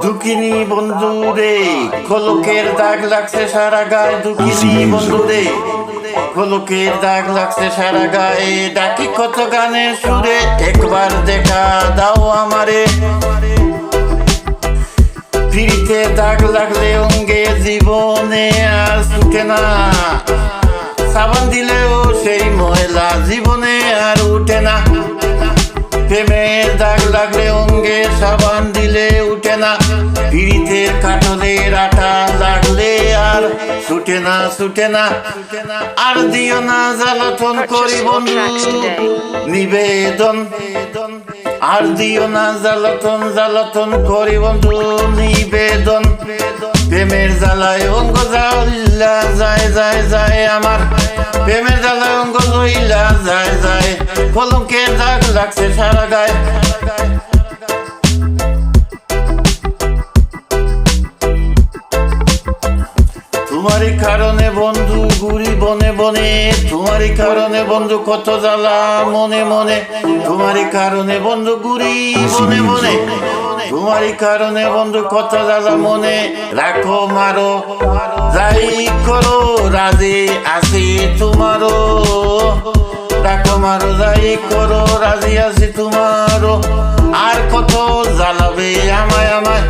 দুঃখিনী বন্ধু রে, কলকের দাগ লাগছে সারা গায়ে। দুঃখিনী বন্ধু রে, কলকের দাগ লাগছে সারা গায়ে। ডাকি কত গানের সুরে, একবার দেখা দাও আমারে। ফিরিতে দাগ লাগলে অঙ্গে, জীবনে আর ছুটে না। সাবান দিলেও সেই ময়লা জীবনে আর উঠে না। প্রেমের দাগ লাগলে অঙ্গে, সাবান দিলে উঠে না। পিড়িতের কাঠলের আটা লাগলে আর ছুটে না, ছুটে না। আর দিও না জ্বালাতন করি বন্ধু নিবেদন। আর দিও না জ্বালাতন, জ্বালাতন করি বন্ধু নিবেদন। প্রেমের জ্বালায় অঙ্গ জ্বালা যায়, যায়, যায় আমার। প্রেমের জ্বালায় অঙ্গ জ্বলা যায়, যায়। কলঙ্কের দাগ লাগছে সারা গায়ে। তোমারই কারণে বন্ধু ঘুরি বনে বনে। তোমারই কারণে বন্ধু কত জ্বালা মনে মনে। তোমারই কারণে বন্ধু ঘুরি বনে বনে। তোমারই কারণে বন্ধু কত জ্বালা মনে। রাখো মারো যাই করো, রাজি আছি তোমারও। রাখো মারো যাই করো, রাজি আছি তোমারও। আর কত জ্বালাবে আমায়, আমায়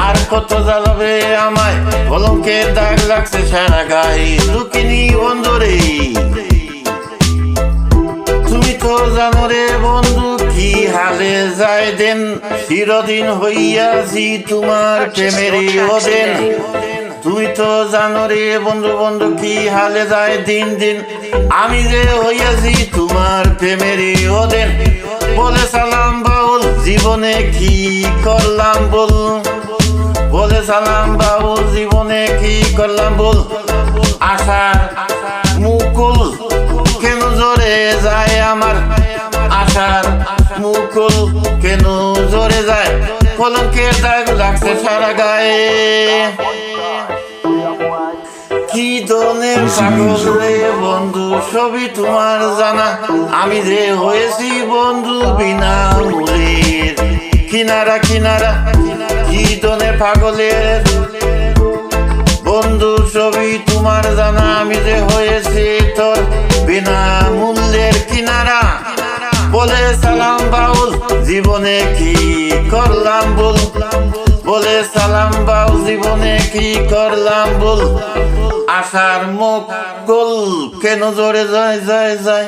আর কত জ্বালাবে আমায়। কলঙ্কের দাগ লাগছে সারা গায়ে। দুঃখিনী বন্ধু রে, তুমি তো জানো রে বন্ধু কি হালে যায় দিন। চিরদিন হইয়াছি তোমার প্রেমের ওদেন। তুমি তো জানো রে বন্ধু, বন্ধু কি হালে যায় দিন দিন। আমি যে হইয়াছি তোমার প্রেমের ওদেন। বলে সালাম বাউল, জীবনে কি করলাম বল। বলে সালাম বাউল, জীবনে কি করলাম বল। আশার মুকুল কেন জোরে যায় আমার। আশার মুকুল কেন জোরে যায়। কলঙ্কের দাগ লাগছে সারা গায়ে। কি ধরনের পাগল রে বন্ধু, সবই তোমার জানা। আমি যে হয়েছি বন্ধু বিনা মূলের। কিনারা কিনারা, কি ধরনের পাগলের বন্ধু, সবই তোমার জানা। আমি যে হয়েছি তোর বিনা মূল্যের কিনারা। বলে সালাম বাউল, জীবনে কি করলাম বল। বলে সালাম বাউল, জীবনে কি করলাম বল। আশার মুখ গোল কেন জোরে যায়, যায়, যায়।